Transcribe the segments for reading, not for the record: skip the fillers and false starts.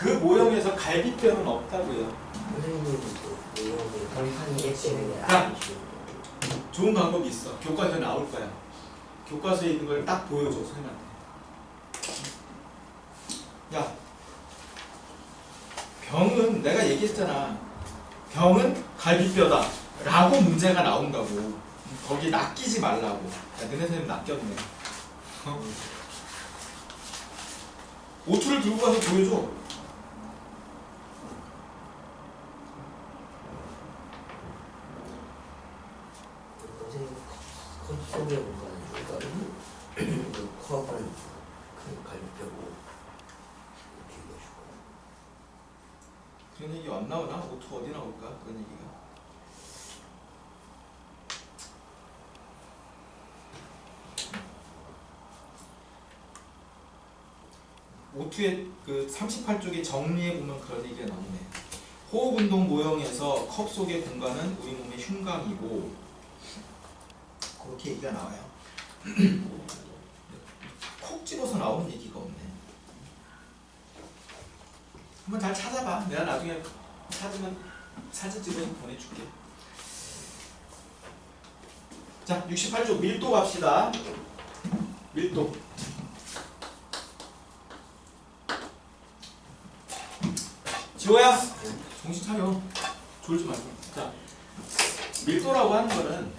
그 모형에서 갈비뼈는 없다고요. 선생님도 모형을 덜판이기 때문에 자, 아니시고. 좋은 방법이 있어. 교과서에 나올 거야. 교과서에 있는 걸 딱 보여줘, 선생님한테. 야, 병은 내가 얘기했잖아. 병은 갈비뼈다 라고 문제가 나온다고. 거기 낚이지 말라고. 야, 너네 선생님 낚였네. 오투를 들고 가서 보여줘. 선생님 컵 속에 공간을 그러니까 컵은 그 갈비뼈고 이렇게 해가지고. 그런 얘기 안 나오나? 오투 어디 나올까? 그런 얘기가. 오투의 그 38쪽에 정리해보면 그런 얘기가 나오네. 호흡운동 모형에서 컵 속의 공간은 우리 몸의 흉곽이고, 그렇게 얘기가 나와요. 콕 집어서 나오는 얘기가 없네. 한번 잘 찾아봐. 내가 나중에 찾으면 사진 찍어서 보내줄게. 자, 68쪽 밀도 갑시다. 밀도. 지호야, 정신 차려. 졸지 말고. 자, 밀도라고 하는 거는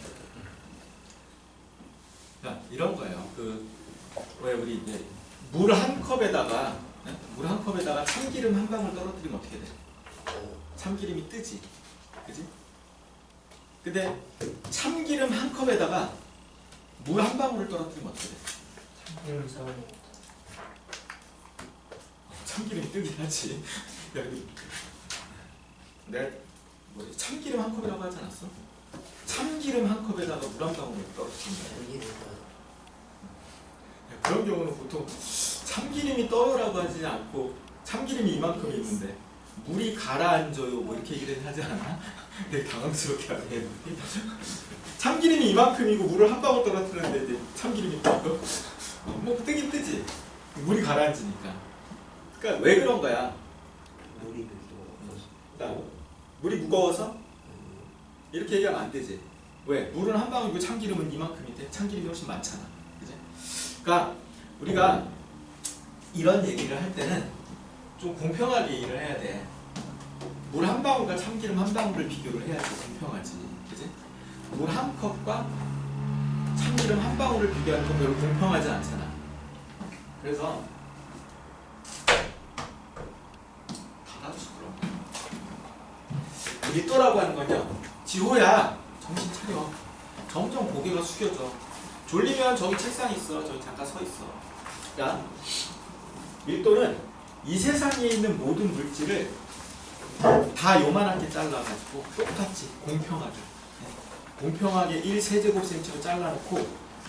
자, 이런 거예요. 왜 우리 이제 물 한 컵에다가 참기름 한 방울 떨어뜨리면 어떻게 돼? 참기름이 뜨지, 그지? 근데 참기름 한 컵에다가 물 한 방울을 떨어뜨리면 어떻게 돼? 참기름 싸움. 참기름이 뜨긴 하지. 야, 내가 참기름 한 컵이라고 하지 않았어? 참기름 한 컵에다가 물 한 방울 떨어뜨린다. 그런 경우는 보통 참기름이 떠요라고 하지 않고 참기름이 이만큼 있는데 물이 가라앉아요 뭐 이렇게 얘기를 하지 않아? 되게 당황스럽게 하네. 참기름이 이만큼이고 물을 한 방울 떨어뜨렸는데 이제 참기름이 떠요? 뭐 뜨긴 뜨지. 물이 가라앉으니까. 그러니까 왜 그런 거야? 물이 그러니까 물이 무거워서? 이렇게 얘기하면 안 되지. 왜? 물은 한 방울이고 참기름은 이만큼인데 참기름이 훨씬 많잖아. 그지? 그러니까 우리가 이런 얘기를 할 때는 좀 공평하게 얘기를 해야 돼. 물 한 방울과 참기름 한 방울을 비교를 해야지 공평하지. 그지? 물 한 컵과 참기름 한 방울을 비교하는 건 별로 공평하지 않잖아. 그래서 닫아주시 그럼. 밀도라고 하는 건요. 지호야, 정신 차려. 점점 고개가 숙여져. 졸리면 저기 책상 있어. 저기 잠깐 서 있어. 야, 밀도는 이 세상에 있는 모든 물질을 다 요만하게 잘라가지고 똑같이 공평하게 공평하게 1세제곱센티로 잘라놓고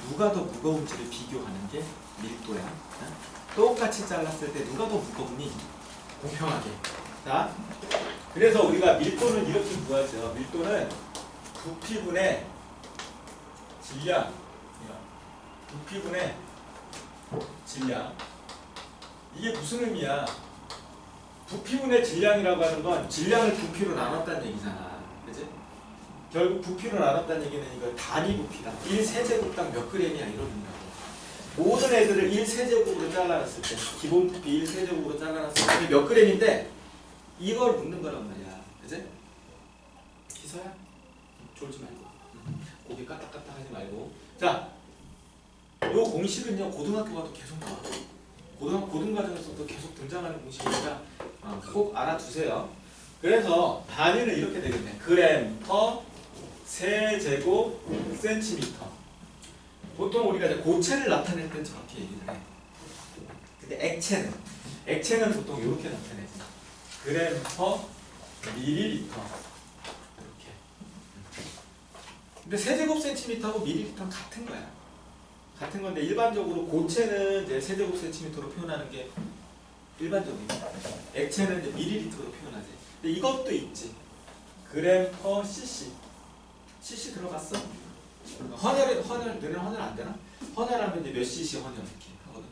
누가 더 무거운지를 비교하는 게 밀도야. 똑같이 잘랐을 때 누가 더 무겁니? 공평하게. 자, 그래서 우리가 밀도는 이렇게 구하죠. 밀도는 부피분의 질량, 부피분의 질량. 이게 무슨 의미야? 부피분의 질량이라고 하는 건 질량을 부피로 나눴다는 얘기잖아. 그치? 결국 부피로 나눴다는 얘기는 이거 단위 부피다. 1세제곱당 몇 그램이야 이런 의미라고. 모든 애들을 1세제곱으로 잘라놨을 때 기본 부피 1세제곱으로 잘라놨을 때 몇 그램인데 이걸 묻는 거란 말이야. 그치? 기서야? 졸지 말고 고개 까딱까딱 하지 말고. 자, 요 공식은요 고등학교 가도 계속 나와. 고등과정에서도 계속 등장하는 공식이니까 꼭 알아두세요. 그래서 단위는 이렇게 되겠네. 그램 퍼 세제곱 센티미터. 보통 우리가 이제 고체를 나타낼 땐 저렇게 얘기를 해. 근데 액체는 보통 이렇게 나타내지. 그램 퍼 밀리리터. 이렇게. 근데 세제곱 센티미터하고 밀리리터는 같은 거야. 같은 건데 일반적으로 고체는 이제 세제곱 센티미터로 표현하는 게 일반적이고 액체는 이제 밀리리터로 표현하지. 근데 이것도 있지. 그램 퍼 cc. cc 들어갔어? 너는 헌혈 안 되나? 헌혈하면 이제 몇 cc 헌혈 이렇게 하거든.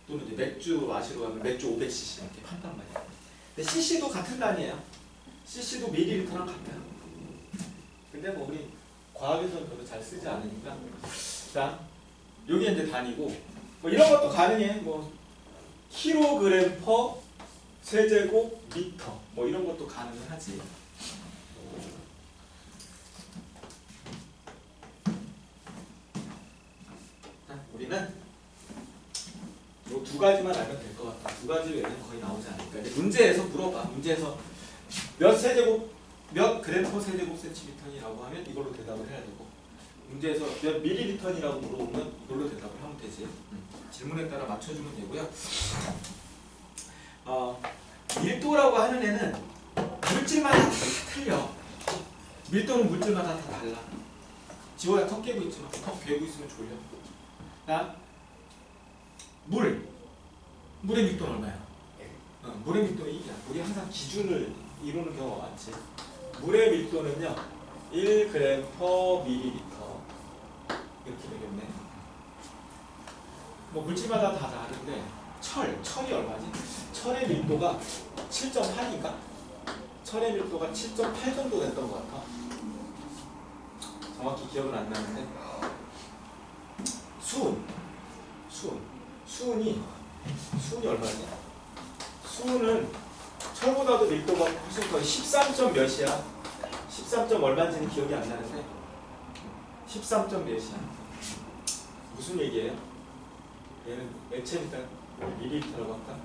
또는 이제 맥주 마시러 가면 맥주 500cc 이렇게 판단 말이야. 근데 cc도 같은 단위예요. cc도 밀리리터랑 같아요. 근데 뭐 우리 과학에서는 별로 잘 쓰지 않으니까. 자, 요게 이제 단위고, 뭐 이런 것도 가능해. 뭐 킬로그램 퍼 세제곱 미터, 뭐 이런 것도 가능은 하지. 자, 우리는 요 두 가지만 알면 될 것 같아. 두 가지 외에는 거의 나오지 않으니까. 이제 문제에서 물어봐. 문제에서 몇 세제곱, 몇 그램 퍼 세제곱 센티미터이라고 하면 이걸로 대답을 해야 되고, 문제에서 몇 밀리리터이라고 물어보면 이걸로 대답을 하면 되지. 질문에 따라 맞춰주면 되고요. 밀도라고 하는 애는 물질마다 다 틀려. 밀도는 물질마다 다 달라. 지호야 턱 깨고 있지 마. 턱 괴고 있으면 졸려. 자, 물의 밀도는 얼마야? 물의 밀도는 1이야. 우리 항상 기준을 이루는 경우가 많지. 물의 밀도는요 1g per 밀리리터 이렇게 되겠네. 뭐 물질마다 다 다른데 철이 얼마지? 철의 밀도가 7.8인가? 철의 밀도가 7.8 정도 됐던 것 같아. 정확히 기억은 안 나는데. 수은이 얼마냐? 수은은 철보다도 밀도가 훨씬 더 13점 몇이야? 13점 얼마인지는 기억이 안 나는데 13점 몇이야? 무슨 얘기예요? 얘는 액체니까 밀리리터라고 할까?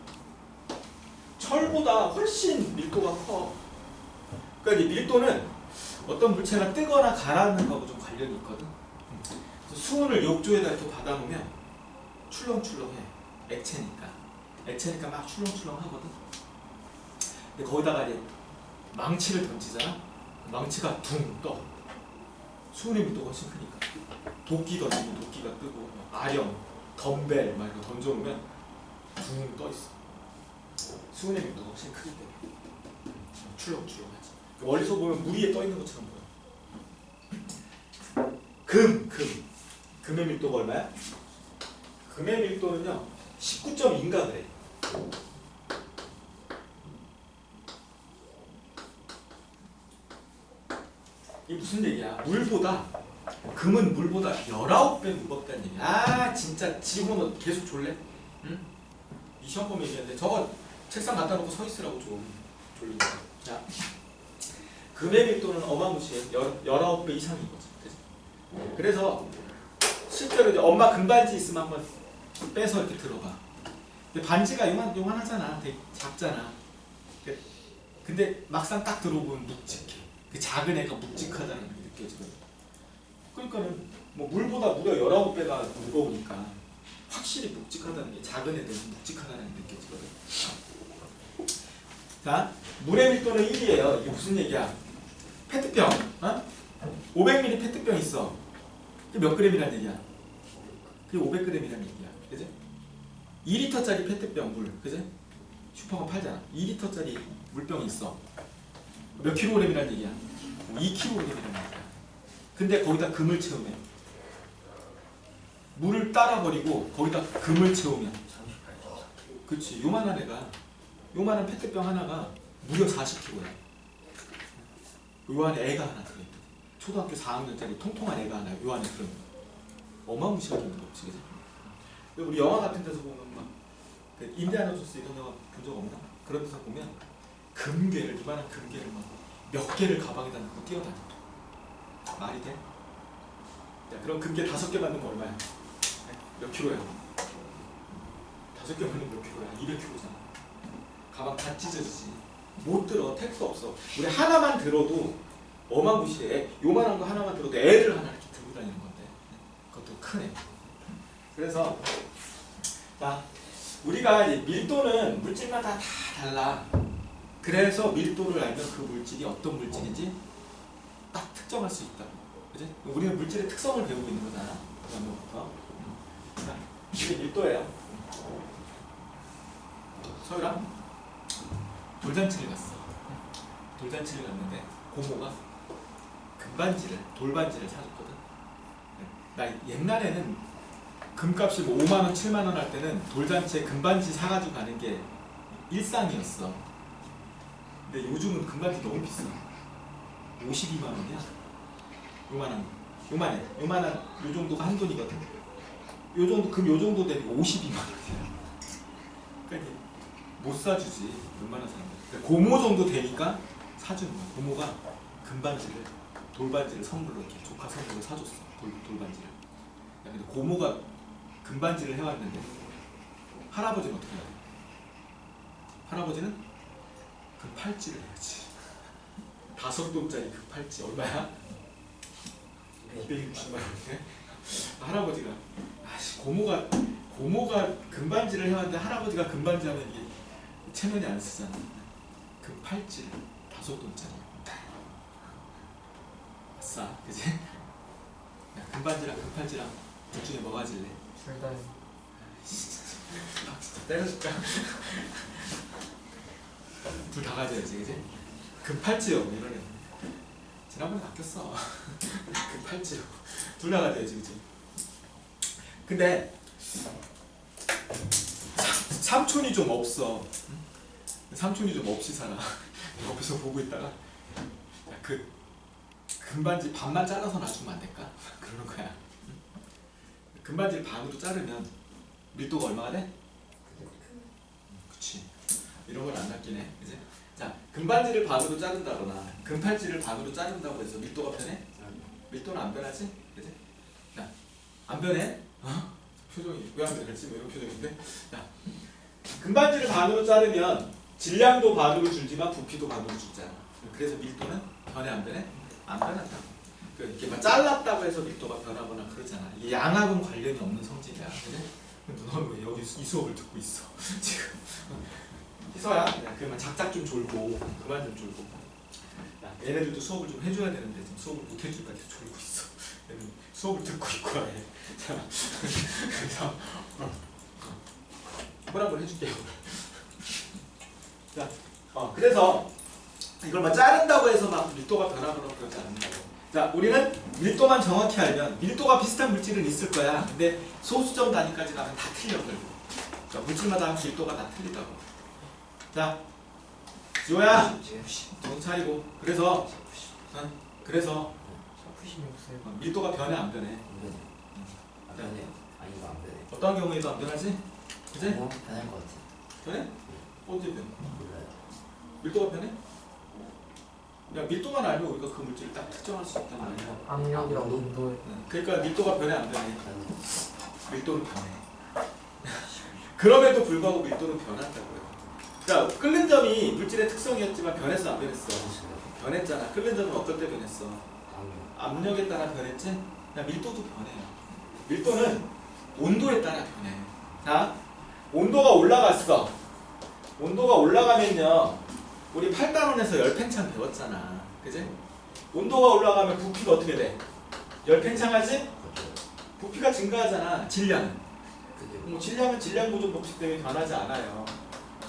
철보다 훨씬 밀도가 커. 그러니까 이 밀도는 어떤 물체가 뜨거나 가라앉는 거하고 좀 관련이 있거든. 그래서 수온을 욕조에다 이렇게 받아놓으면 출렁출렁해. 액체니까 막 출렁출렁하거든. 근데 거기다가 이제 망치를 던지잖아. 망치가 둥 떠. 수온의 밀도가 훨씬 크니까. 도끼 던지면 도끼가 뜨고, 아령, 덤벨 막 이거 던져놓으면 둥 떠 있어. 수온의 밀도가 훨씬 크기 때문에 출렁출렁하지. 멀리서 보면 물 위에 떠 있는 것처럼 보여. 금의 밀도가 얼마야? 금의 밀도는요 19.2인가 그래. 이게 무슨 얘기야? 금은 물보다 19배 무겁다는 얘기야. 아 진짜 지호는 계속 졸래? 응? 이 시험 보면 얘기하는데 저거 책상 갖다 놓고 서 있으라고 좀 졸리고. 자, 금의 밀도는 어마무시해. 19배 이상인 거지. 그래서 실제로 이제 엄마 금반지 있으면 한번 빼서 이렇게 들어봐. 근데 반지가 요만하잖아. 되게 작잖아. 근데 막상 딱 들어보면 묵직해. 그 작은 애가 묵직하다는 게 느껴지거든. 그러니까는 뭐 물보다 무려 19배가 무거우니까 확실히 묵직하다는 게, 작은 애들은 묵직하다는 게 느껴지거든. 자, 물의 밀도는 1이에요. 이게 무슨 얘기야? 페트병, 500ml 페트병 있어. 그게 몇 그램이란 얘기야? 그게 500g이란 얘기야. 그지? 2리터짜리 페트병 물, 그지? 슈퍼가 팔잖아. 2리터짜리 물병이 있어. 몇 킬로그램이란 얘기야? 2kg이란 얘기야. 근데 거기다 금을 채우면, 물을 따라버리고 거기다 금을 채우면, 그치? 요만한 애가, 요만한 페트병 하나가 무려 40kg야. 요 안에 애가 하나 들어있다. 초등학교 4학년짜리 통통한 애가 하나 요 안에 들어있는 거야. 어마무시하게 있는 거지, 그치? 우리 영화 같은 데서 보면 막 인디아나 존스 이런 영화 본 적 없나? 그런 데서 보면 금괴를, 이만한 금괴를 막 몇 개를 가방에다 넣고 뛰어다녀. 말이 돼? 야, 그럼 금괴 5개 만든 거 얼마야? 몇 킬로야? 5개 만든 몇 킬로야? 200킬로잖아. 가방 다 찢어지지. 못 들어. 택도 없어. 우리 하나만 들어도 어마무시해. 요만한 거 하나만 들어도 애를 하나 이렇게 들고 다니는 건데, 그것도 큰 애. 그래서 자, 우리가 밀도는 물질마다 다 달라. 그래서 밀도를 알면 그 물질이 어떤 물질인지 딱 특정할 수 있다. 그지? 우리는 물질의 특성을 배우고 있는 거잖아. 그다음부터. 자, 이게 밀도예요. 서유랑 돌잔치를 갔어. 돌잔치를 갔는데 고모가 돌반지를 사줬거든. 나 옛날에는 금값이 뭐 5만원, 7만원 할 때는 돌잔치에 금반지 사가지고 가는 게 일상이었어. 근데 요즘은 금반지 너무 비싸. 52만 원이야. 요만한 요 정도가 한 돈이거든. 요 정도 요 정도 되면 52만 원이야. 그러니까 이게 못 사주지 웬만한 사람들. 그러니까 고모 정도 되니까 사주는 거야. 고모가 금반지를 돌반지를 선물로 이렇게 조카 선물로 사줬어. 돌반지를. 야, 근데 고모가 금반지를 해왔는데 할아버지는 어떻게 해야 돼? 할아버지는 금팔찌를 해야지. 5돈짜리 금팔찌 얼마야? 260만 원이네. 할아버지가 고모가 금반지를 해왔는데 할아버지가 금반지 하면 이게 체면이 안 쓰잖아. 금팔찌를 5돈짜리. 아싸, 그지? 야, 금반지랑 금팔찌랑 둘 중에 뭐 가질래? 둘 다. 진짜 때려줄까? 둘 다 가져야지, 그지? 금팔찌요, 이러네. 지난번에 바뀌었어. 금팔찌요. 둘 다 가져야지, 그지? 근데 삼촌이 좀 없어. 삼촌이 좀 없이 살아. 옆에서 보고 있다가 야, 그 금반지 반만 잘라서 놔주면 안 될까? 그러는 거야. 금반지를 반으로 자르면 밀도가 얼마가 돼? 그치. 이런 건 안 낚이네. 그치? 자, 금반지를 반으로 자른다거나 금팔찌를 반으로 자른다고 해서 밀도가 변해? 밀도는 안 변하지? 그치? 자, 안 변해? 어? 표정이 왜 안 변하지? 뭐 이런 표정인데? 자, 금반지를 반으로 자르면 질량도 반으로 줄지만 부피도 반으로 줄잖아. 그래서 밀도는 변해 안 변해? 안 변한다. 이렇게 막 잘랐다고 해서 밀도가 변하거나 그러잖아. 이게 양하고는 관련이 없는 성질이야. 그래? 너는 왜 여기 이 수업을 듣고 있어? 지금 희서야, 그만 작작 좀 졸고 그만 좀 졸고. 야, 얘네들도 수업을 좀 해줘야 되는데 지금 수업을 못 해줄 것 같아. 졸고 있어. 얘는 수업을 듣고 있고 해. 자, 그래서 뭘 한번 해줄게요. 자, 그래서 이걸 막 자른다고 해서 막 밀도가 변하거나 그러지 않는다고. 자, 우리는 밀도만 정확히 알면 밀도가 비슷한 물질은 있을 거야. 근데 소수점 단위까지 가면 다 틀려. 자, 물질마다 밀도가 다 틀리다고. 자, 지호야, 정신 차리고. 그래서 샤프심이 없어요. 밀도가 변해 안 변해? 안 변해. 아니 이거 안 변해. 어떤 경우에도 안 변하지? 그지? 변할 것 같아. 변해? 언제 변해? 몰라요. 밀도가 변해? 야, 밀도만 알면 우리가 그 물질을 딱 특정할 수 있단 말이야. 압력이랑 온도. 그러니까 밀도가 변해 안 변해? 밀도는 변해. 그럼에도 불구하고 밀도는 변한다고요. 자, 끓는 점이 물질의 특성이었지만 변했어 안 변했어? 변했잖아. 끓는 점은 어떨 때 변했어? 압력에 따라 변했지? 야, 밀도도 변해요. 밀도는 온도에 따라 변해. 자, 온도가 올라갔어. 온도가 올라가면요, 우리 8단원에서 열팽창 배웠잖아. 그지? 온도가 올라가면 부피가 어떻게 돼? 열팽창하지? 부피가 증가하잖아. 질량은. 질량은 질량 보존 법칙 때문에 변하지 않아요.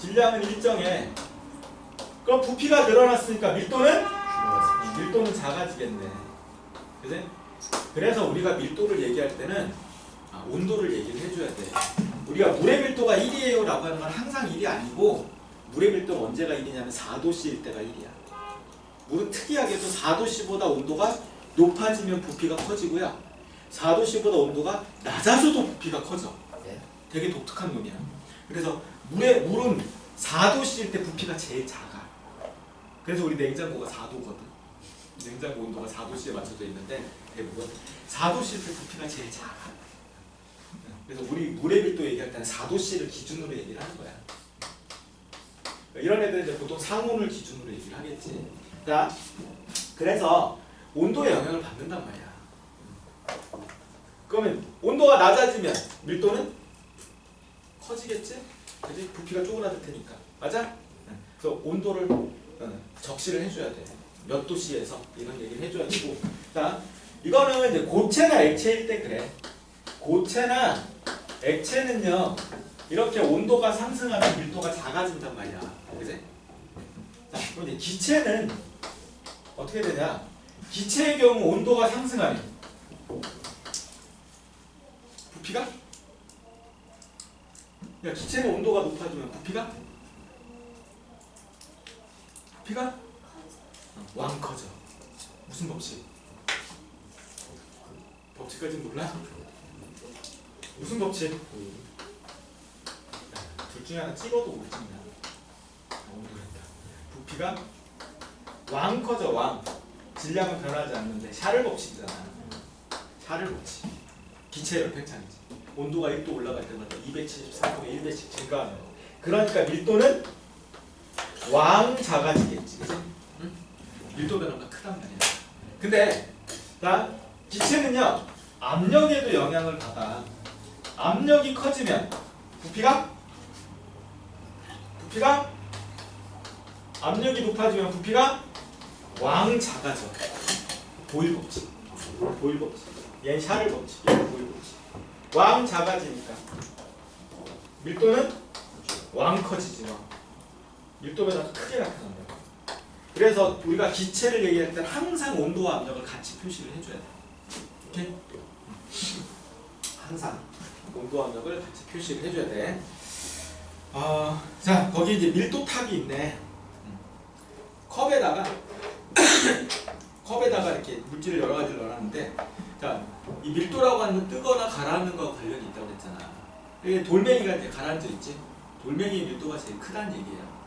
질량은 일정해. 그럼 부피가 늘어났으니까 밀도는 작아지겠네. 그지? 그래서 우리가 밀도를 얘기할 때는 온도를 얘기를 해줘야 돼. 우리가 물의 밀도가 1이에요 라고 하는 건 항상 1이 아니고, 물의 밀도가 언제가 1이냐면 4도씨일 때가 1이야. 물은 특이하게도 4도씨보다 온도가 높아지면 부피가 커지고요, 4도씨보다 온도가 낮아져도 부피가 커져. 되게 독특한 놈이야. 그래서 물은 4도씨일 때 부피가 제일 작아. 그래서 우리 냉장고가 4도거든. 냉장고 온도가 4도씨에 맞춰져 있는데 대부분 4도씨일 때 부피가 제일 작아. 그래서 우리 물의 밀도 얘기할 때는 4도씨를 기준으로 얘기를 하는 거야. 이런 애들은 이제 보통 상온을 기준으로 얘기를 하겠지. 자, 그래서 온도에 영향을 받는단 말이야. 그러면 온도가 낮아지면 밀도는 커지겠지? 그지? 부피가 쪼그라들 테니까. 맞아? 그래서 온도를 적시를 해줘야 돼. 몇 도씨에서 이런 얘기를 해줘야 되고. 자, 이거는 이제 고체나 액체일 때 그래. 고체나 액체는요, 이렇게 온도가 상승하면 밀도가 작아진단 말이야. 그지? 자, 그럼 이제 기체는 어떻게 되냐? 기체의 경우 온도가 상승하면 부피가? 야, 기체는 온도가 높아지면 부피가 부피가 왕 커져. 무슨 법칙? 법칙까지는 몰라? 무슨 법칙? 둘 중에 하나 찍어도 모르겠습니다. 너무 노랬다. 부피가 왕 커져. 왕. 질량은 변하지 않는데 샤를 법칙이잖아. 샤를 법칙. 기체열 팽창이지. 온도가 1도 올라갈 때마다 273분의 1배씩 증가하는 거. 그러니까 밀도는 왕 작아지겠지. 그치? 응? 밀도 변화가 크단 말이야. 근데 자, 기체는요 압력에도 영향을 받아. 압력이 커지면 부피가 압력이 높아지면 부피가 왕 작아져. 보일 법칙. 보일 법칙. 얘는 샤를 법칙. 얘는 보일 법칙. 왕 작아지니까 밀도는 왕 커지지. 왕. 밀도 변화가 크게 나타난다. 그래서 우리가 기체를 얘기할 때 항상 온도와 압력을 같이 표시를 해줘야 돼. 오케이? 항상 온도와 압력을 같이 표시를 해줘야 돼. 자, 거기 이제 밀도탑이 있네. 컵에다가 이렇게 물질을 여러 가지를 넣어놨는데, 자, 이 밀도라고 하는 건 뜨거나 가라앉는 거와 관련이 있다고 그랬잖아. 이게 돌멩이가 이제 가라앉아 있지. 돌멩이의 밀도가 제일 크다는 얘기예요.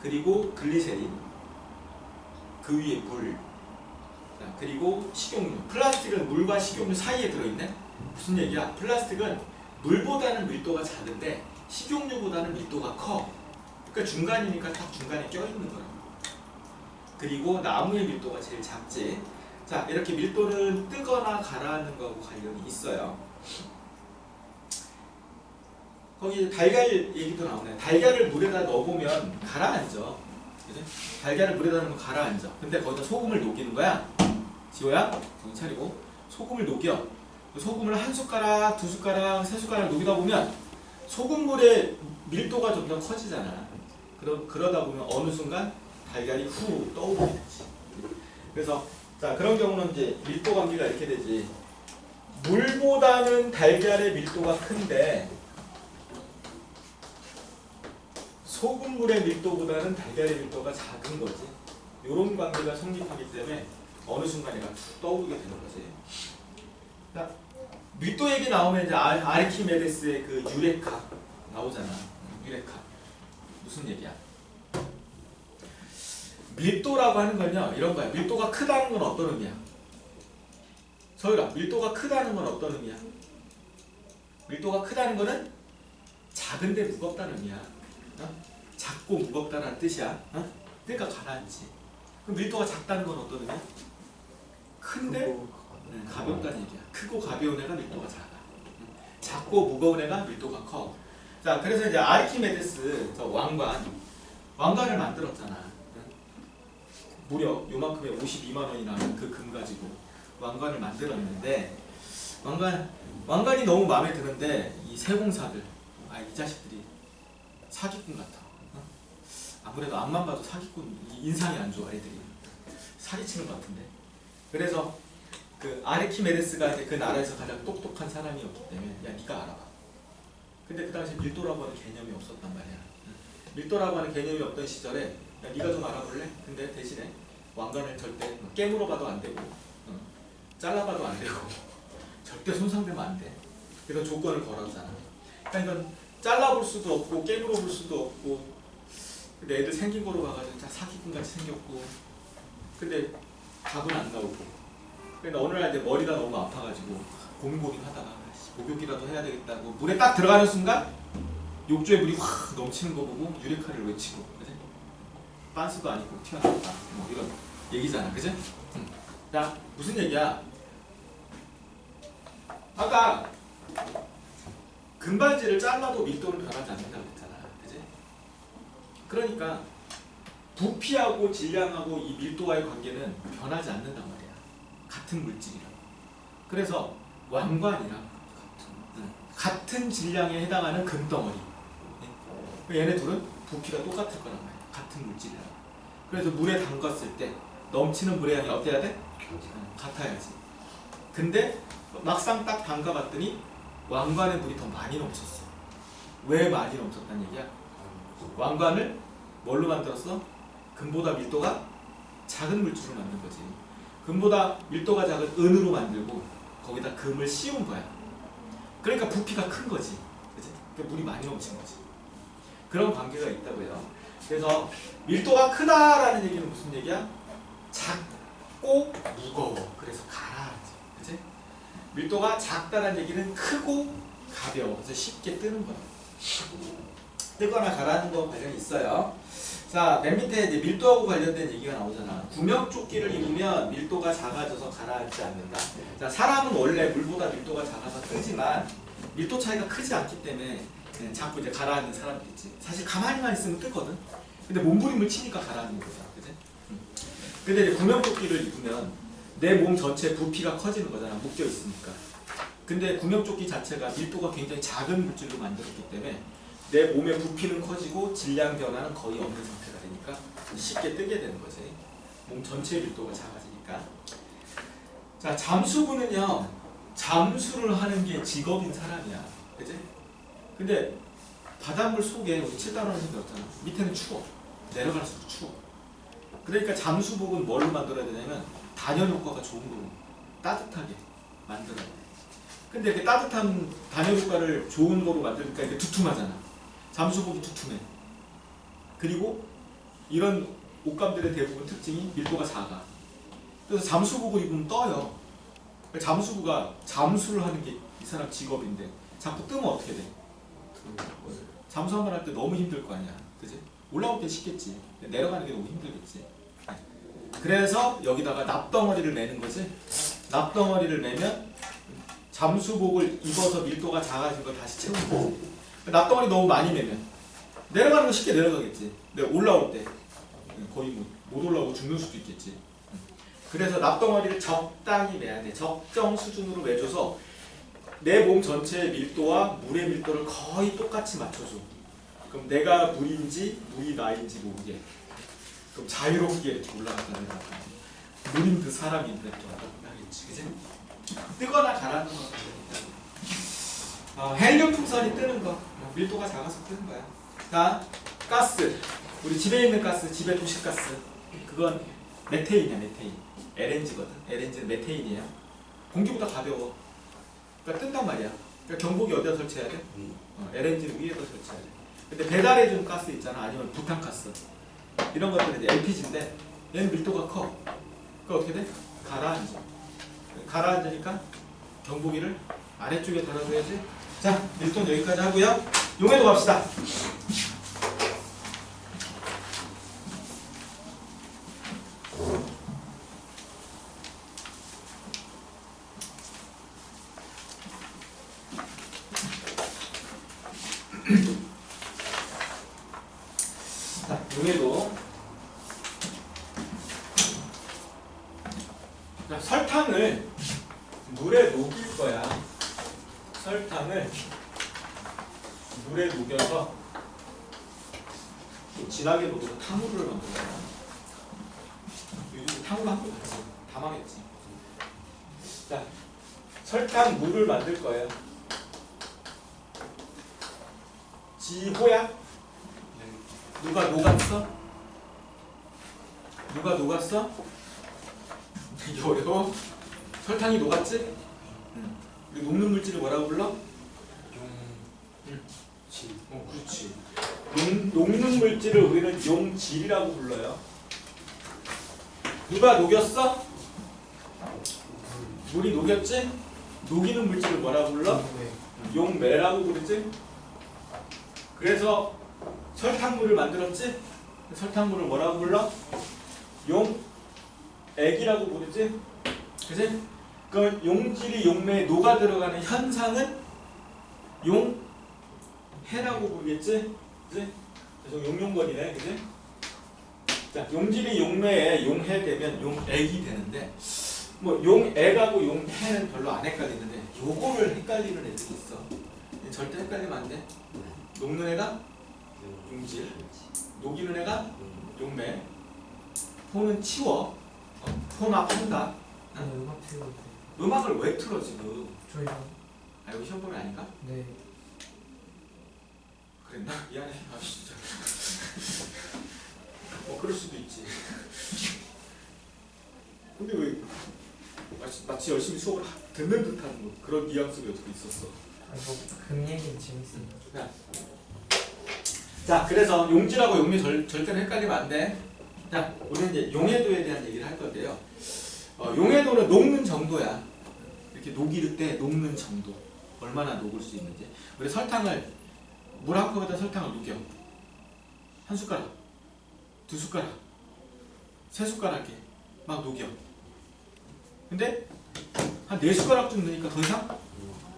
그리고 글리세린, 그 위에 물, 자, 그리고 식용유. 플라스틱은 물과 식용유 사이에 들어있네. 무슨 얘기야? 플라스틱은 물보다는 밀도가 작은데 식용유보다는 밀도가 커. 그러니까 중간이니까 딱 중간에 껴있는 거야. 그리고 나무의 밀도가 제일 작지. 자, 이렇게 밀도는 뜨거나 가라앉는 거하고 관련이 있어요. 거기 달걀 얘기도 나오네. 달걀을 물에다 넣어보면 가라앉아. 그치? 달걀을 물에다 넣으면 가라앉아. 근데 거기다 소금을 녹이는 거야. 지호야, 정신 차리고. 소금을 녹여. 소금을 한 숟가락, 두 숟가락, 세 숟가락 녹이다 보면 소금물의 밀도가 좀 더 커지잖아. 그러다 보면 어느 순간 달걀이 후 떠오르게 되지. 그래서 자, 그런 경우는 이제 밀도 관계가 이렇게 되지. 물보다는 달걀의 밀도가 큰데 소금물의 밀도보다는 달걀의 밀도가 작은 거지. 이런 관계가 성립하기 때문에 어느 순간 얘가 툭 떠오르게 되는 거지. 자, 밀도 얘기 나오면 이제 아르키메데스의 그 유레카 나오잖아. 유레카. 무슨 얘기야? 밀도라고 하는 건요, 이런 거야. 밀도가 크다는 건 어떤 의미야? 서유라, 밀도가 크다는 건 어떤 의미야? 밀도가 크다는 거는 작은데 무겁다는 의미야. 어? 작고 무겁다는 뜻이야. 어? 그러니까 가라앉지. 그럼 밀도가 작다는 건 어떤 의미야? 큰데 가볍다는 얘기야. 크고 가벼운 애가 밀도가 작아. 작고 무거운 애가 밀도가 커. 자, 그래서 이제 아르키메데스 저 왕관을 만들었잖아. 무려 요만큼에 52만 원이 나는 그 금 가지고 왕관을 만들었는데, 왕관이 너무 마음에 드는데 이 세공사들, 이 자식들이 사기꾼 같아. 아무래도 앞만 봐도 사기꾼, 인상이 안 좋아. 애들이 사기치는 것 같은데. 그래서 그 아르키메데스가 그 나라에서 가장 똑똑한 사람이었기 때문에 야, 네가 알아봐. 근데 그 당시에 밀도라고 하는 개념이 없었단 말이야. 밀도라고 하는 개념이 없던 시절에 야, 네가 좀 알아볼래? 근데 대신에 왕관을 절대 깨물어 봐도 안 되고 잘라봐도 안 되고 절대 손상되면 안 돼. 그래서 조건을 걸었잖아. 그러니까 이건 잘라볼 수도 없고 깨물어 볼 수도 없고, 근데 애들 생긴 거로 봐가지고 사기꾼같이 생겼고, 근데 답은 안 나오고. 그러니까 어느 날 이제 머리가 너무 아파가지고 고민하다가 목욕이라도 해야 되겠다고 물에 딱 들어가는 순간 욕조에 물이 확 넘치는 거 보고 유레카를 외치고, 그지? 빤스도 아니고 튀어나왔다. 뭐 이런 얘기잖아, 그지? 자, 무슨 얘기야? 아까 금반지를 잘라도 밀도는 변하지 않는다고 했잖아, 그지? 그러니까 부피하고 질량하고 이 밀도와의 관계는 변하지 않는단 말이야. 같은 물질이라. 그래서 왕관이랑 같은 질량에 해당하는 금덩어리, 얘네 둘은 부피가 똑같을 거란 말이야. 같은 물질이라. 그래서 물에 담갔을 때 넘치는 물의 양이 어때야 돼? 같아야지. 근데 막상 딱 담가봤더니 왕관에 물이 더 많이 넘쳤어. 왜 많이 넘쳤다는 얘기야? 왕관을 뭘로 만들었어? 금보다 밀도가 작은 물질로 만든 거지. 금보다 밀도가 작은 은으로 만들고 거기다 금을 씌운 거야. 그러니까 부피가 큰 거지. 그치? 그러니까 물이 많이 넘친 거지. 그런 관계가 있다고요. 그래서 밀도가 크다라는 얘기는 무슨 얘기야? 작고 무거워. 그래서 가라앉지. 그치? 밀도가 작다라는 얘기는 크고 가벼워. 그래서 쉽게 뜨는 거야. 뜨거나 가라앉는 거 관련이 있어요. 자, 맨 밑에 이제 밀도하고 관련된 얘기가 나오잖아. 구명조끼를 입으면 밀도가 작아져서 가라앉지 않는다. 자, 사람은 원래 물보다 밀도가 작아서 뜨지만 밀도 차이가 크지 않기 때문에 자꾸 이제 가라앉는 사람들 있지. 사실 가만히만 있으면 뜨거든. 근데 몸부림을 치니까 가라앉는 거잖아. 그지? 근데 이제 구명조끼를 입으면 내 몸 전체 부피가 커지는 거잖아. 묶여 있으니까. 근데 구명조끼 자체가 밀도가 굉장히 작은 물질로 만들었기 때문에 내 몸의 부피는 커지고 질량 변화는 거의 없는 상태가 되니까 쉽게 뜨게 되는 거지. 몸 전체 밀도가 작아지니까. 자, 잠수부는요, 잠수를 하는 게 직업인 사람이야. 그치? 근데 바닷물 속에 우리 7단원에서 배웠잖아. 밑에는 추워. 내려갈수록 추워. 그러니까 잠수복은 뭘로 만들어야 되냐면 단열 효과가 좋은 거로 따뜻하게 만들어야 돼. 근데 그 따뜻한 단열 효과를 좋은 거로 만드니까 이게 두툼하잖아. 잠수복이 두툼해. 그리고 이런 옷감들의 대부분 특징이 밀도가 작아. 그래서 잠수복을 입으면 떠요. 잠수부가 잠수를 하는 게 이 사람 직업인데 자꾸 뜨면 어떻게 돼? 잠수 한 번 할 때 너무 힘들 거 아니야. 그지? 올라올 때 쉽겠지. 내려가는 게 너무 힘들겠지. 그래서 여기다가 납덩어리를 매는 거지. 납덩어리를 매면 잠수복을 입어서 밀도가 작아진 걸 다시 채우는 거지. 납덩어리 너무 많이 매면 내려가는 거 쉽게 내려가겠지. 근데 올라올 때 거의 못 올라오고 죽는 수도 있겠지. 그래서 납덩어리를 적당히 매야 돼. 적정 수준으로 매줘서 내 몸 전체의 밀도와 물의 밀도를 거의 똑같이 맞춰줘. 그럼 내가 물인지 물이 나인지 모르게. 그럼 자유롭게 이렇게 올라갔다 내려갔다. 물인 듯 사람인 듯 이렇게 왔다 갔다 하겠지. 그치? 뜨거나 가라앉는 거. 헬륨 풍선이 뜨는 거. 밀도가 작아서 뜨는 거야. 자, 가스. 우리 집에 있는 가스, 집에 도시가스. 그건 메테인이야, 메테인. LNG거든. LNG는 메테인이에요. 공기보다 가벼워. 그러니까 뜬단 말이야. 그러니까 경보기 어디다 설치해야 돼? LNG는 위에다 설치해야 돼. 근데 배달해주는 가스 있잖아. 아니면 부탄가스. 이런 것들은 이제 LPG인데 얘는 밀도가 커. 그럼 어떻게 돼? 가라앉아. 가라앉으니까 경보기를 아래쪽에 달아줘야지. 자, 밀도는 여기까지 하고요. 용해도 갑시다. 자, 용해도. 자, 설탕을 물에 녹일 거야. 설탕을 물에 녹여서 진하게 녹여서 탕후루를 만들 거야. 요즘 탕후루 한 번 봤지? 다 망했지. 자, 설탕 물을 만들 거예요. 지호야? 누가 녹았어? 누가 녹았어? 되게 어려워. 설탕이 녹았지? 이 녹는 물질을 뭐라고 불러? 용질. 그렇지. 녹는 물질을 우리는 용질이라고 불러요. 누가 녹였어? 물이 녹였지? 녹이는 물질을 뭐라고 불러? 용매라고 부르지? 그래서 설탕물을 만들었지? 설탕물을 뭐라고 불러? 용액이라고 부르지? 그치? 그 용질이 용매에 녹아 들어가는 현상은 용해라고 부르겠지? 그치? 그래서 용용건이네, 그치? 자, 용질이 용매에 용해 되면 용액이 되는데, 뭐 용액하고 용해는 별로 안 헷갈리는데, 요거를 헷갈리는 애들이 있어. 절대 헷갈리면 안 돼. 녹는 애가 용질, 녹이는 애가 용매. 폰은 치워. 폰악 한다. 음악 틀어도 돼. 음악을 왜 틀어 지금? 저희가 아, 이거 시험 보면 아닌가? 네. 그랬나? 미안해. 아, 진짜. 그럴 수도 있지. 근데 왜 마치 열심히 수업을 듣는 듯한 뭐 그런 뉘앙스가 어떻게 있었어. 금 얘기는 재밌습니다. 자, 그래서 용지라고 용매 절대로 헷갈리면 안 돼. 자, 우리는 이제 용해도에 대한 얘기를 할 건데요. 용해도는 녹는 정도야. 이렇게 녹일 때 녹는 정도. 얼마나 녹을 수 있는지. 우리 설탕을 물 한 컵에다 설탕을 녹여. 한 숟가락, 두 숟가락, 세 숟가락 이렇게 막 녹여. 근데 한 네 숟가락쯤 넣으니까 더 이상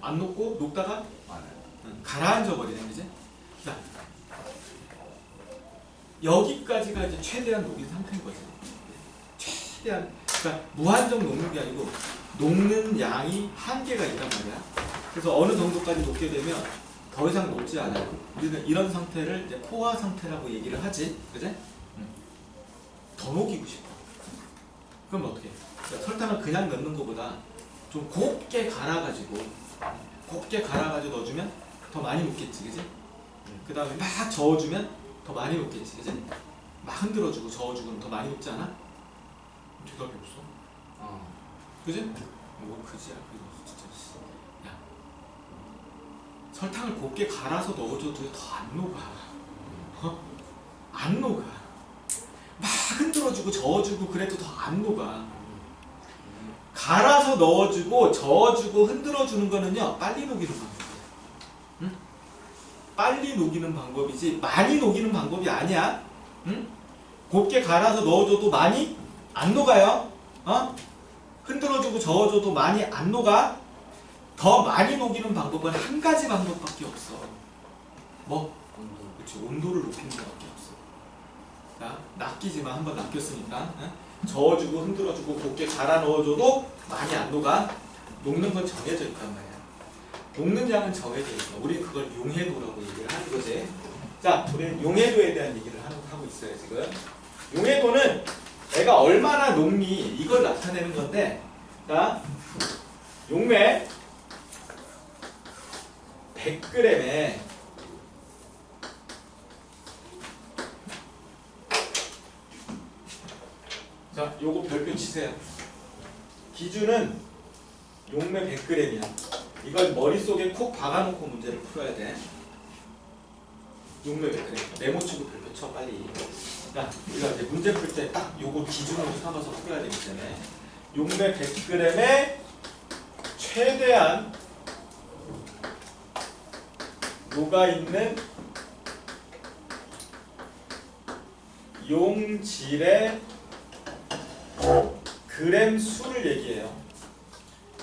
안 녹고 녹다가 가라앉아 버리네, 그지? 자, 여기까지가 이제 최대한 녹인 상태인 거지. 최대한, 그러니까 무한정 녹는 게 아니고 녹는 양이 한계가 있단 말이야. 그래서 어느 정도까지 녹게 되면 더 이상 녹지 않아요. 우리는 이런 상태를 이제 포화 상태라고 얘기를 하지, 그지? 더 녹이고 싶어. 그럼 어떻게? 그러니까 설탕을 그냥 넣는 것보다 좀 곱게 갈아가지고 넣어주면 더 많이 녹겠지, 그지? 그 다음에 막 저어주면 더 많이 녹겠지, 그지? 막 흔들어주고 저어주면 더 많이 녹지 않아? 대답이 없어. 그지? 뭐 그지야, 그거 진짜. 야, 설탕을 곱게 갈아서 넣어줘도 더 안 녹아. 안 녹아. 막 흔들어주고 저어주고 그래도 더 안 녹아. 갈아서 넣어주고 저어주고 흔들어주는 거는요 빨리 녹이는 방법이야. 응? 빨리 녹이는 방법이지 많이 녹이는 방법이 아니야. 응? 곱게 갈아서 넣어줘도 많이 안 녹아요. 흔들어주고 저어줘도 많이 안 녹아. 더 많이 녹이는 방법은 한 가지 방법밖에 없어. 뭐? 그렇지, 온도를 높이는 것밖에 없어. 자, 낚이지만 한번 낚였으니까. 응? 저어주고 흔들어주고 곱게 갈아 넣어줘도 많이 안 녹아. 녹는 건 정해져 있단 말이야. 녹는 양은 정해져 있어. 우리 그걸 용해도라고 얘기를 하는 거지. 자, 우리는 용해도에 대한 얘기를 하고 있어요 지금. 용해도는 애가 얼마나 녹니 이걸 나타내는 건데, 자, 용매 100g에 자, 요거 별표 치세요. 기준은 용매 100g이야. 이걸 머릿속에 콕 박아놓고 문제를 풀어야 돼. 용매 100g. 메모치고 별표 쳐 빨리. 자, 우리가 이제 문제 풀 때 딱 요거 기준으로 삼아서 풀어야 되기 때문에 용매 100g에 최대한 녹아있는 용질의 그램 수를 얘기해요.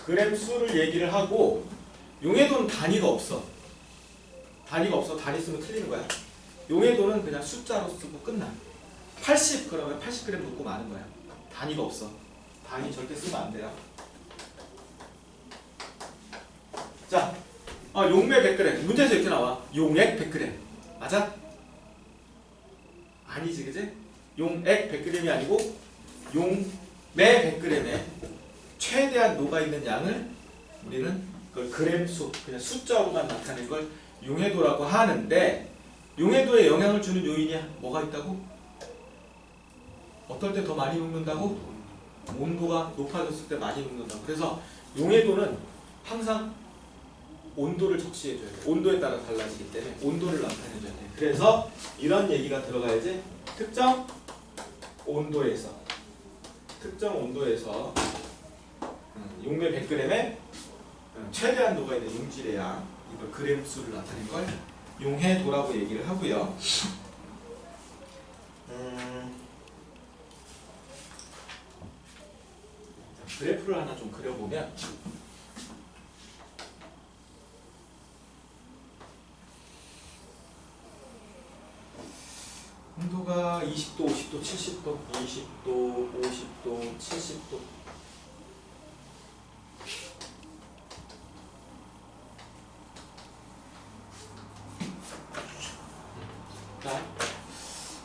그램 수를 얘기를 하고, 용해도는 단위가 없어. 단위가 없어. 단위 쓰면 틀리는 거야. 용해도는 그냥 숫자로 쓰고 끝나. 80 그러면 80g 넣고 마는 거야. 단위가 없어. 단위 절대 쓰면 안 돼요. 자, 용매 100g. 문제에서 이렇게 나와. 용액 100g. 맞아? 아니지, 그지? 용액 100g이 아니고 용매 100g에 최대한 녹아있는 양을 우리는 그걸 그램수, 그냥 숫자로만 나타낸 걸 용해도라고 하는데, 용해도에 영향을 주는 요인이 뭐가 있다고? 어떨 때 더 많이 녹는다고? 온도가 높아졌을 때 많이 녹는다고. 그래서 용해도는 항상 온도를 적시해줘야 돼. 온도에 따라 달라지기 때문에 온도를 나타내줘야 돼. 그래서 이런 얘기가 들어가야지. 특정 온도에서 용매 100g에 최대한 녹아있는 용질의 양, 이걸 그램 수를 나타낸 걸 용해도라고 얘기를 하고요. 그래프를 하나 좀 그려보면, 온도가 20도, 50도, 70도, 20도, 50도, 70도. 자,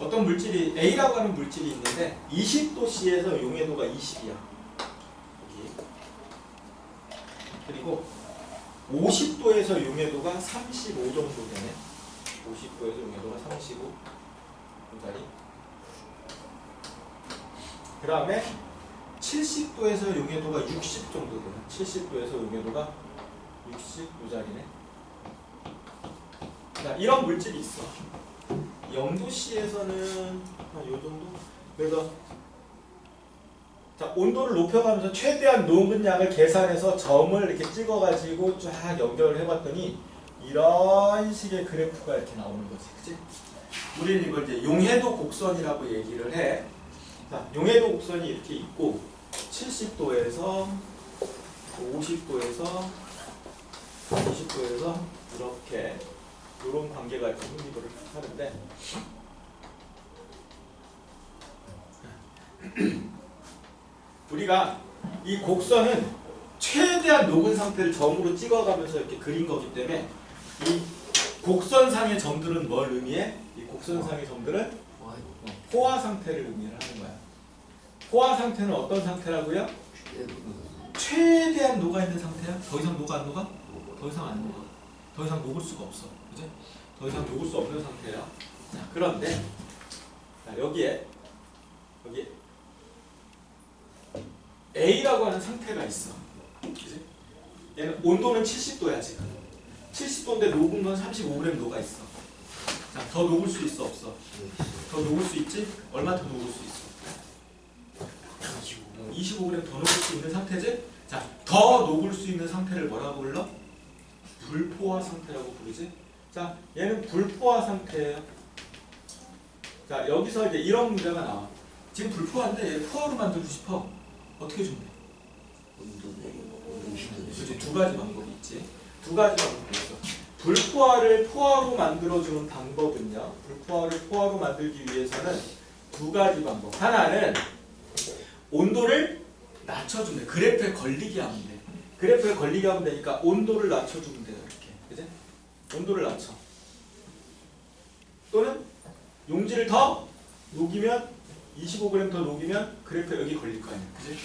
어떤 물질이 A라고 하는 물질이 있는데 20도씨에서 용해도가 20이야. 여기. 그리고 50도에서 용해도가 35 정도 되네. 50도에서 용해도가 35. 분자리. 그 다음에 70도에서 용해도가 60 정도 돼요. 70도에서 용해도가 60 요 자리네. 자, 이런 물질이 있어. 0도씨에서는 한 요 정도? 그래서 자, 온도를 높여가면서 최대한 녹은 양을 계산해서 점을 이렇게 찍어가지고 쫙 연결을 해봤더니 이런 식의 그래프가 이렇게 나오는 거지. 그치? 우리는 이걸 이제 용해도 곡선이라고 얘기를 해. 자, 용해도 곡선이 이렇게 있고 70도에서 50도에서 20도에서 이렇게 이런 관계가 이렇게 흥미도를 하는데 우리가 이 곡선은 최대한 녹은 상태를 점으로 찍어가면서 이렇게 그린 거기 때문에 이 곡선상의 점들은 뭘 의미해? 이 곡선상의 점들은 포화 상태를 의미하는 거야. 포화 상태는 어떤 상태라고요? 최대한 녹아있는 상태야? 더 이상 녹아 안 녹아? 더 이상 안 녹아. 더 이상 녹을 수가 없어. 그지? 더 이상 녹을 수 없는 상태야. 자, 그런데 자, 여기에 A라고 하는 상태가 있어. 그지? 얘는 온도는 70도야 지금. 70도인데 녹은 건 35g 녹아 있어. 자, 더 녹을 수 있어 없어? 더 녹을 수 있지? 얼마 더 녹을 수 있어? 25g 더 녹을 수 있는 상태지? 자, 더 녹을 수 있는 상태를 뭐라고 불러? 불포화 상태라고 부르지? 자, 얘는 불포화 상태예요. 자, 여기서 이제 이런 문제가 나와. 지금 불포화인데 얘 포화로 만들고 싶어. 어떻게 주면 돼? 그렇지, 두 가지 방법이 있지. 두 가지 방법이 있어. 불포화를 포화로 만들어주는 방법은요. 불포화를 포화로 만들기 위해서는 두 가지 방법. 하나는 온도를 낮춰주면 돼. 그래프에 걸리게 하면 돼. 그래프에 걸리게 하면 되니까 온도를 낮춰주면 돼요. 이렇게. 그지? 온도를 낮춰. 또는 용지를 더 녹이면 25g 더 녹이면 그래프에 여기 걸릴 거 아니야. 그지?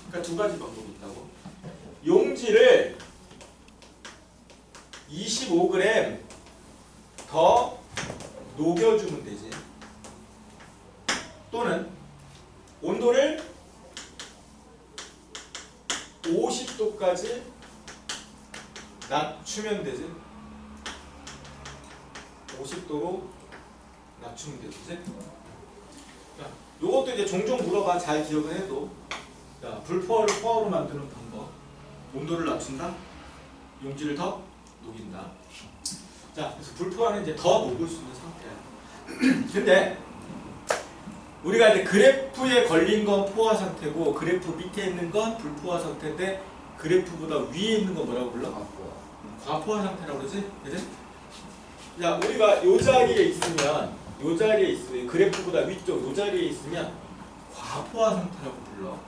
그러니까 두 가지 방법이 있다고. 용지를 25g 더 녹여주면 되지. 또는 온도를 50도까지 낮추면 되지. 50도로 낮추면 되지. 요것도 이제 종종 물어봐. 잘 기억을 해도. 자, 불포화를 포화로 만드는 방법. 온도를 낮춘다. 용지를 더 녹인다. 자, 그래서 불포화는 이제 더 녹을 수 있는 상태야. 근데 우리가 이제 그래프에 걸린 건 포화 상태고 그래프 밑에 있는 건 불포화 상태인데 그래프보다 위에 있는 건 뭐라고 불러? 과포화 상태라고 그러지? 그지? 자, 우리가 요 자리에 있으면 그래프보다 위쪽 요 자리에 있으면 과포화 상태라고 불러.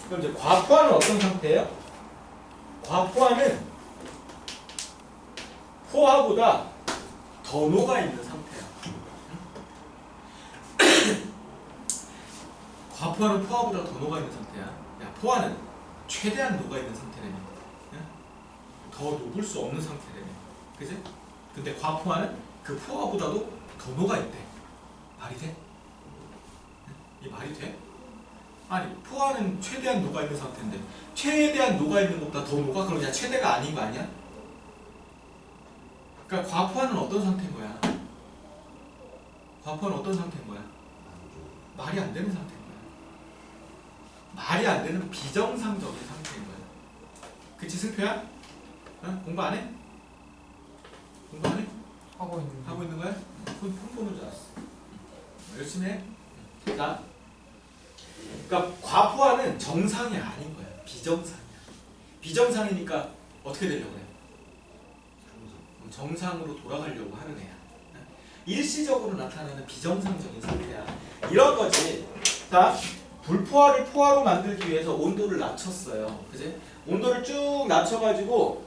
그럼 이제 과포화는 어떤 상태예요? 과포화는 포화보다 더 녹아 있는 상태야. 과포화는 포화보다 더 녹아 있는 상태야. 야, 포화는 최대한 녹아 있는 상태라며. 더 녹을 수 없는 상태라며. 그지? 근데 과포화는 그 포화보다도 더 녹아 있대. 말이 돼? 이 말이 돼? 아니, 포화는 최대한 녹아 있는 상태인데 최대한 녹아 있는 것보다 더 녹아? 그럼 그냥 최대가 아닌 거 아니야? 그러니까 과포화는 어떤 상태인 거야? 과포화는 어떤 상태인 거야? 말이 안 되는 상태인 거야. 말이 안 되는 비정상적인 상태인 거야. 그치, 슬표야? 어? 공부 안 해? 공부 안 해? 하고 있는 거야? 손 보는 줄 알았어. 열심히 해. 자, 그러니까 과포화는 정상이 아닌 거야. 비정상이야. 비정상이니까 어떻게 되려고 그래? 정상으로 돌아가려고 하는 애야. 일시적으로 나타나는 비정상적인 상태야. 이런 거지. 자, 불포화를 포화로 만들기 위해서 온도를 낮췄어요. 그지? 온도를 쭉 낮춰가지고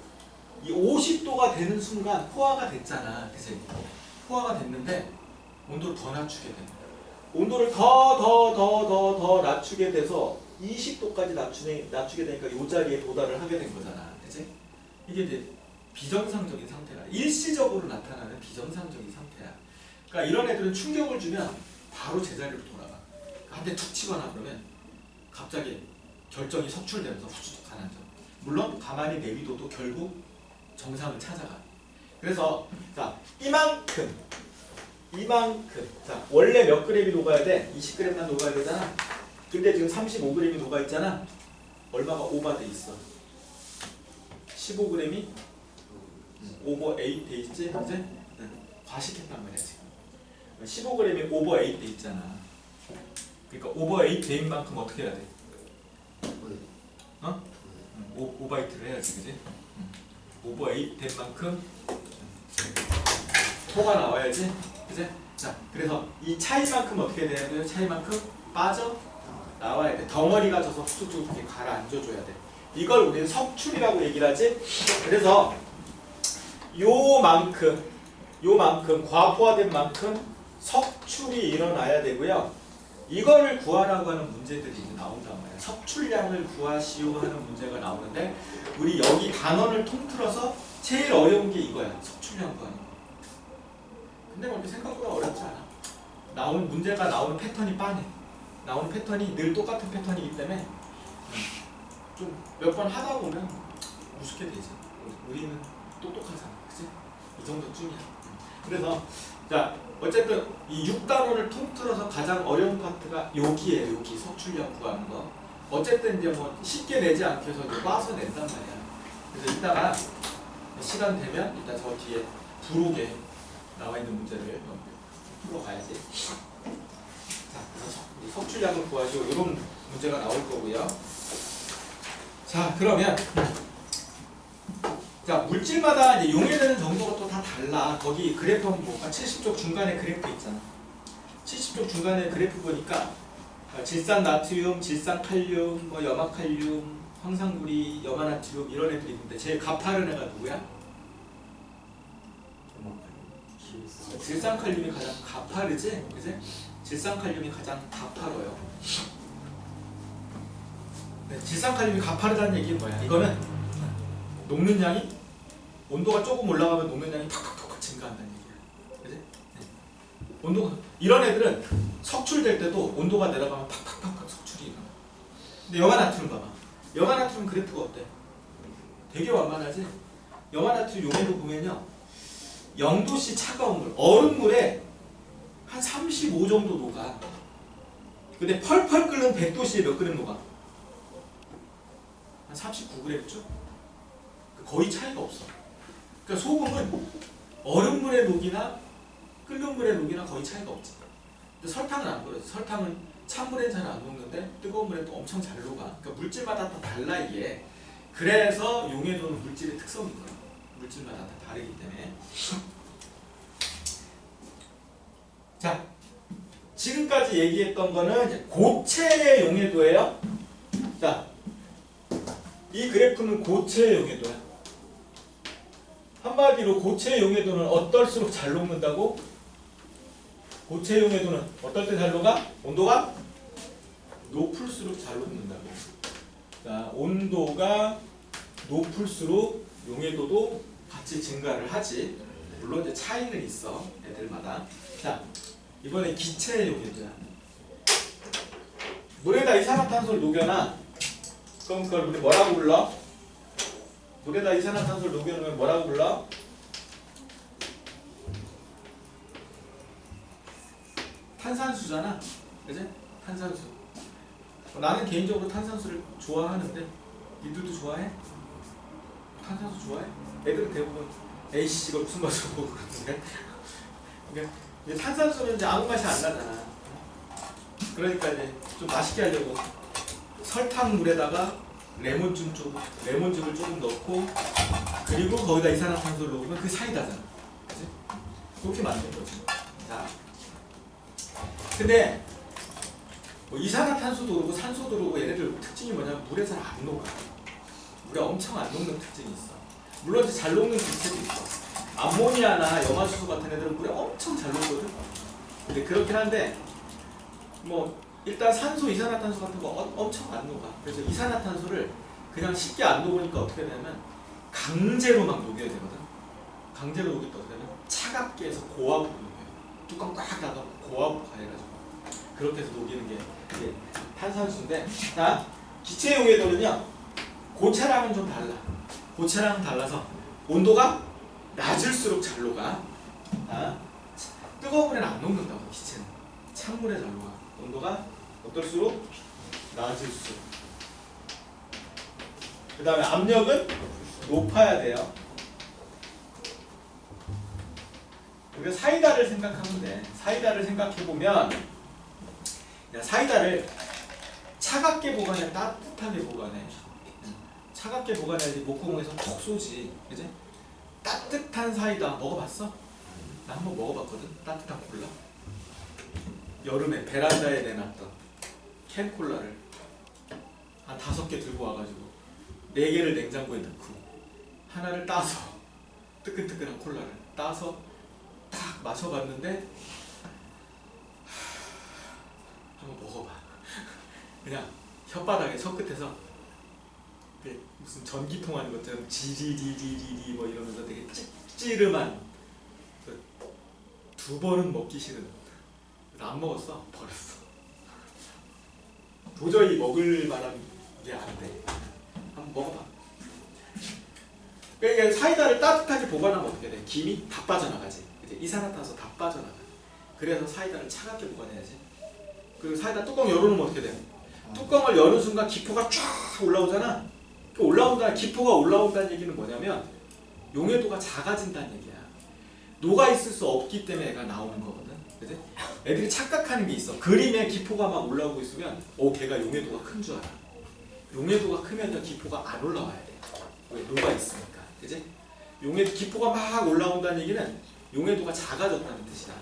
이 50도가 되는 순간 포화가 됐잖아. 그지? 포화가 됐는데 온도를 더 낮추게 돼. 온도를 더 낮추게 돼서 20도까지 낮추게 되니까 이 자리에 도달을 하게 된 거잖아. 그지? 이게 이제 비정상적인 상태가 일시적으로 나타나는 비정상적인 상태야. 그러니까 이런 애들은 충격을 주면 바로 제자리로 돌아가. 한 대 툭 치거나 그러면 갑자기 결정이 속출되면서 후추둑 가라앉아. 물론 가만히 내비둬도 결국 정상을 찾아가. 그래서 자 이만큼 자 원래 몇 그램이 녹아야 돼? 20g만 녹아야 되잖아. 근데 지금 35g이 녹아 있잖아. 얼마가 오버돼 있어? 15g이 오버 8 돼 있지? 이제 과식했단 말이야 지금. 15g이 오버 8 돼 있잖아. 그러니까 오버 8 돼인 만큼 어떻게 해야 돼? 어? 오버이트를 해야지, 그지? 오버 8 된 만큼 토가 나와야지, 그지? 자, 그래서 이 차이만큼 어떻게 돼야 돼요? 차이만큼 빠져 나와야 돼. 덩어리가 져서 툭툭 이렇게 가라앉아줘야 돼. 이걸 우리는 석출이라고 얘기를 하지. 그래서 요만큼 과포화된 만큼 석출이 일어나야 되고요. 이거를 구하라고 하는 문제들이 이제 나온단 말이야. 석출량을 구하시오 하는 문제가 나오는데 우리 여기 단원을 통틀어서 제일 어려운 게 이거야. 석출량 구하는 거. 근데 뭐 생각보다 어렵지 않아. 나오는 문제가 나오는 패턴이 빤해. 나오는 패턴이 늘 똑같은 패턴이기 때문에 좀 몇 번 하다 보면 우습게 되지. 우리는 똑똑하잖아. 그치? 이 정도쯤이야. 그래서 자 어쨌든 이 6단원을 통틀어서 가장 어려운 파트가 여기에요. 여기 석출량 구하는 거. 어쨌든 이제 뭐 쉽게 내지 않게 해서 꽈서 낸단 말이야. 그래서 이따가 시간 되면 이따 저 뒤에 부록에 나와 있는 문제를 풀어가야지. 자, 그래서 석출량을 구하시고 이런 문제가 나올 거고요. 자, 그러면 자 물질마다 이제 용해되는 정도가 또 다 달라. 거기 그래프 한번 볼까? 70쪽 중간에 그래프 있잖아. 70쪽 중간에 그래프 보니까 질산 나트륨, 질산 칼륨, 뭐 염화칼륨, 황산구리, 염화나트륨 이런 애들이 있는데 제일 가파른 애가 누구야? 질산칼륨이 가장 가파르지? 그지? 질산칼륨이 가장 가파뤄요. 네, 질산칼륨이 가파르다는 얘기는 뭐야? 이거는 녹는 양이 온도가 조금 올라가면 녹는 양이 팍팍팍 증가한다는 얘기야. 그지? 네. 온도가 이런 애들은 석출될 때도 온도가 내려가면 팍팍팍 석출이 일어나. 근데 염화나트륨 봐봐. 염화나트륨 그래프가 어때? 되게 완만하지? 염화나트륨 용해도 보면요. 0도씨 차가운 물, 얼음물에 한 35 정도 녹아. 근데 펄펄 끓는 100도씨에 몇 그램 녹아? 한 39g쯤? 거의 차이가 없어. 그러니까 소금은 얼음물의 녹이나 끓는 물의 녹이나 거의 차이가 없지. 근데 설탕은 안 그러지. 설탕은 찬물엔 잘 안 녹는데 뜨거운 물에 또 엄청 잘 녹아. 그러니까 물질마다 다 달라 이게. 그래서 용해도는 물질의 특성인 거야. 물질마다 다 다르기 때문에. 자, 지금까지 얘기했던 거는 이제 고체의 용해도예요. 자, 이 그래프는 고체의 용해도야. 한마디로 고체의 용해도는 어떨수록 잘 녹는다고? 고체의 용해도는 어떨 때 잘 녹아? 온도가 높을수록 잘 녹는다고. 자, 온도가 높을수록 용해도도 같이 증가를 하지. 물론 이제 차이는 있어, 애들마다. 자, 이번에 기체의 용해도야. 물에다 이산화탄소를 녹여놔. 그럼 그걸 우리 뭐라고 불러? 물에다 이산화탄소를 녹여놓으면 뭐라고 불러? 탄산수잖아. 그지? 탄산수. 나는 개인적으로 탄산수를 좋아하는데 니들도 좋아해? 탄산수 좋아해? 애들은 대부분 에이씨 이걸 무슨 맛으로 보고 그러는데 그러니까 탄산수는 이제 아무 맛이 안 나잖아. 그러니까 이제 좀 맛있게 하려고 설탕물에다가 레몬즙을 조금 넣고 그리고 거기다 이산화탄소를 넣으면 그게 사이다잖아. 그치? 그렇게 만든 거지. 자, 근데 뭐 이산화탄소도 그렇고 산소도 그렇고 얘네들 특징이 뭐냐면 물에 잘 안 녹아. 물에 엄청 안 녹는 특징이 있어. 물론 이제 잘 녹는 기체도 있어. 암모니아나 염화수소 같은 애들은 물에 엄청 잘 녹거든. 근데 그렇긴 한데 뭐 일단 산소, 이산화탄소 같은 거 엄청 안 녹아. 그래서 이산화탄소를 그냥 쉽게 안 녹으니까 어떻게 되냐면 강제로 막 녹여야 되거든. 강제로 녹일 때 어떻게 되냐면 차갑게 해서 고압으로 녹여요. 뚜껑 꽉 닫아서 고압으로 가해가지고 그렇게 해서 녹이는 게 탄산수인데, 자, 기체 용해도는요, 고체랑은 좀 달라. 고체랑은 달라서 온도가 낮을수록 잘 녹아. 뜨거운 물에는 안 녹는다고, 기체는. 찬물에 잘 녹아. 온도가 어떨수록 낮을수록. 그 다음에 압력은 높아야 돼요. 우리가 사이다를 생각하면 돼. 사이다를 생각해보면, 야, 사이다를 차갑게 보관해, 따뜻하게 보관해. 차갑게 보관해야지 목구멍에서 톡 쏘지. 그지? 따뜻한 사이다 먹어봤어? 나 한번 먹어봤거든. 따뜻한 콜라. 여름에 베란다에 내놨던 캔 콜라를 한 5개 들고 와가지고 4개를 냉장고에 넣고 하나를 따서 뜨끈뜨끈한 콜라를 따서 딱 마셔봤는데 한번 먹어봐. 그냥 혓바닥에 손끝에서 무슨 전기통 하는 것처럼 지리리리리리 뭐 이러면서 되게 찌르만 2번은 먹기 싫은. 그래서 안 먹었어. 버렸어. 도저히 먹을 만한 게 안 돼. 한번 먹어봐. 그러니까 사이다를 따뜻하게 보관하면 어떻게 돼? 김이 다 빠져나가지. 이제 이산화탄소 다 빠져나가. 그래서 사이다를 차갑게 보관해야지. 그리고 사이다 뚜껑 열어놓으면 어떻게 돼? 뚜껑을 여는 순간 기포가 쫙 올라오잖아. 그 올라온다, 기포가 올라온다는 얘기는 뭐냐면 용해도가 작아진다는 얘기야. 녹아 있을 수 없기 때문에 애가 나오는 거거든. 그치? 애들이 착각하는 게 있어. 그림에 기포가 막 올라오고 있으면 걔가 용해도가 큰 줄 알아. 용해도가 크면 기포가 안 올라와야 돼. 왜? 녹아 있으니까. 그치? 기포가 막 올라온다는 얘기는 용해도가 작아졌다는 뜻이야.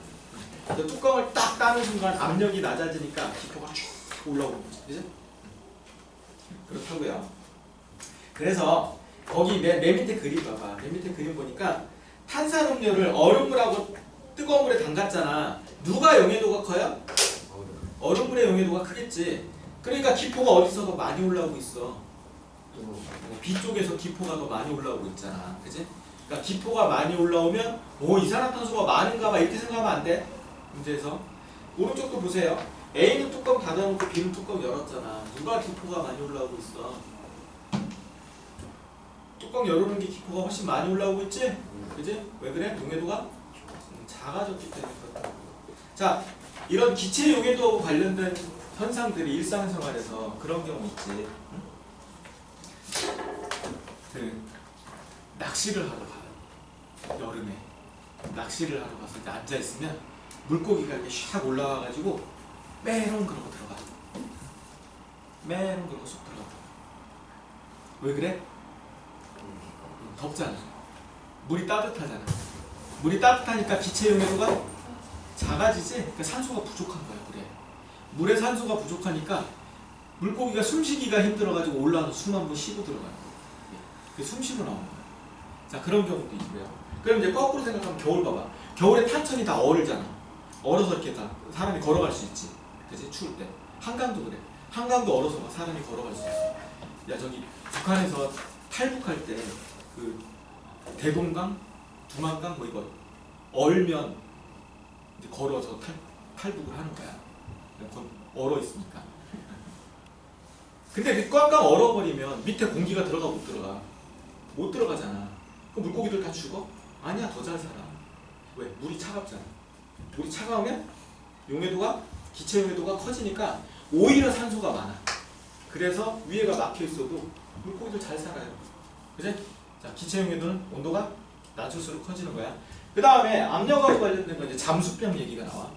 뚜껑을 딱 따는 순간 압력이 낮아지니까 기포가 쭉 올라오는 거지. 그치? 그렇다고요. 그래서 거기 맨 밑에 그림 봐봐. 맨 밑에 그림 보니까 탄산음료를 얼음물하고 뜨거운 물에 담갔잖아. 누가 용해도가 커요? 얼음물의 용해도가 크겠지. 그러니까 기포가 어디서 더 많이 올라오고 있어. B 쪽에서 기포가 더 많이 올라오고 있잖아. 그치? 그러니까 기포가 많이 올라오면 이산화탄소가 많은가 봐 이렇게 생각하면 안 돼. 문제에서 오른쪽도 보세요. A는 뚜껑 닫아놓고 B는 뚜껑 열었잖아. 누가 기포가 많이 올라오고 있어? 뚜껑 열어놓은 게 기포가 훨씬 많이 올라오고 있지? 그지? 왜 그래? 용해도가 작아졌기 때문에 그렇다고. 자, 이런 기체 용해도하고 관련된 현상들이 일상생활에서 그런 경우 있지. 그 낚시를 하러 가요. 여름에 낚시를 하러 가서 이제 앉아 있으면 물고기가 이렇게 샥 올라와가지고 메롱 그러고 들어가. 메롱 그러고 쑥 들어가. 왜 그래? 덥잖아. 물이 따뜻하잖아. 물이 따뜻하니까 기체 용해도가 작아지지? 그러니까 산소가 부족한 거야. 그래. 물에 산소가 부족하니까 물고기가 숨쉬기가 힘들어가지고 올라와서 숨 한 번 쉬고 들어가는 거야. 숨 쉬고 나오는 거야. 자, 그런 경우도 있고요. 그럼 이제 거꾸로 생각하면 겨울 봐봐. 겨울에 탄천이 다 얼잖아. 얼어서 이렇게 다 사람이 걸어갈 수 있지. 그치? 추울 때. 한강도 그래. 한강도 얼어서 막 사람이 걸어갈 수 있어. 야, 저기 북한에서 탈북할 때 그 대동강, 두만강 뭐 이거 얼면 이제 걸어서 탈북을 하는 거야. 그건 얼어 있으니까. 근데 그 꽝꽝 얼어버리면 밑에 공기가 들어가 못 들어가? 못 들어가잖아. 그럼 물고기들 다 죽어? 아니야, 더 잘 살아. 왜? 물이 차갑잖아. 물이 차가우면 용해도가, 기체 용해도가 커지니까 오히려 산소가 많아. 그래서 위에가 막혀 있어도 물고기들 잘 살아요. 그지? 자, 기체 용해도는 온도가 낮을수록 커지는 거야. 그 다음에 압력하고 관련된 건 이제 잠수병 얘기가 나와.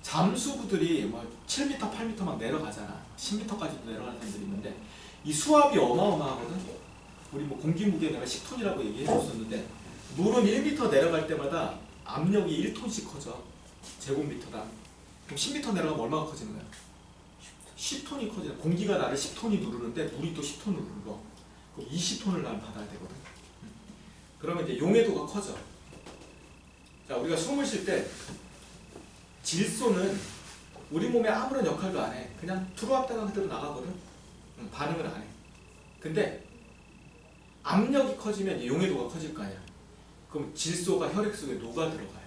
잠수부들이 뭐 7m, 8m 막 내려가잖아. 10m까지도 내려가는 사람들이 있는데 이 수압이 어마어마하거든. 우리 뭐 공기무게 내가 10톤이라고 얘기해 줬었는데 물은 1m 내려갈 때마다 압력이 1톤씩 커져. 제곱미터당. 그럼 10m 내려가면 얼마가 커지는 거야? 10톤이 커지는. 공기가 나를 10톤이 누르는데 물이 또 10톤을 눌러. 그럼 20톤을 난 받아야 되거든. 그러면 이제 용해도가 커져. 자, 우리가 숨을 쉴 때 질소는 우리 몸에 아무런 역할도 안 해. 그냥 들어왔다가 그대로 나가거든. 반응을 안 해. 근데 압력이 커지면 용해도가 커질 거 아니야. 그럼 질소가 혈액 속에 녹아 들어가요.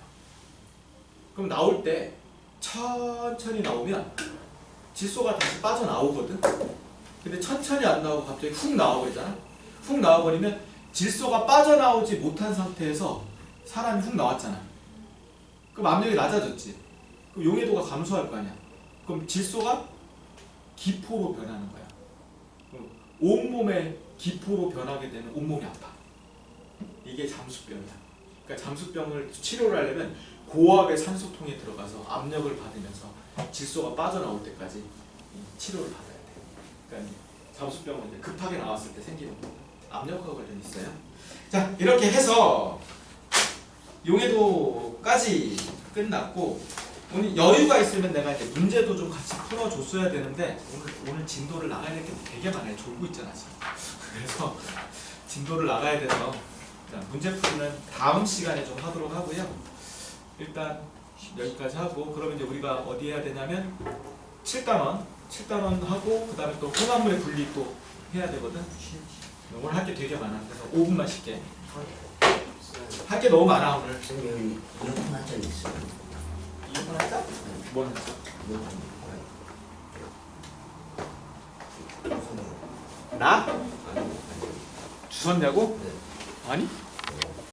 그럼 나올 때 천천히 나오면 질소가 다시 빠져나오거든. 근데 천천히 안 나오고 갑자기 훅 나와버리잖아. 훅 나와버리면 질소가 빠져나오지 못한 상태에서 사람이 훅 나왔잖아. 그럼 압력이 낮아졌지. 그럼 용해도가 감소할 거 아니야. 그럼 질소가 기포로 변하는 거야. 그럼 온몸에 기포로 변하게 되면 온몸이 아파. 이게 잠수병이야. 그러니까 잠수병을 치료를 하려면 고압의 산소통에 들어가서 압력을 받으면서 질소가 빠져나올 때까지 치료를 받아야 돼. 그러니까 잠수병은 이제 급하게 나왔을 때 생기는 거고 압력과 관련이 있어요. 자, 이렇게 해서 용해도까지 끝났고 오늘 여유가 있으면 내가 이제 문제도 좀 같이 풀어줬어야 되는데 오늘 진도를 나가야 될 게 되게 많아요. 졸고 있잖아 지금. 그래서 진도를 나가야 돼서 문제 풀이는 다음 시간에 좀 하도록 하고요. 일단 여기까지 하고 그러면 이제 우리가 어디 해야 되냐면 7단원 하고 그 다음에 또 혼합물의 분리 또 해야 되거든. 오늘 할 게 되게 많아. 그래서 5분만 쉴게. 할 게 너무 많아 오늘. 선생님 여기 이어폰 한 장 있어요. 이어폰 할까? 뭘 할까? 이어폰 나? 아니 주웠냐고? 네. 아니?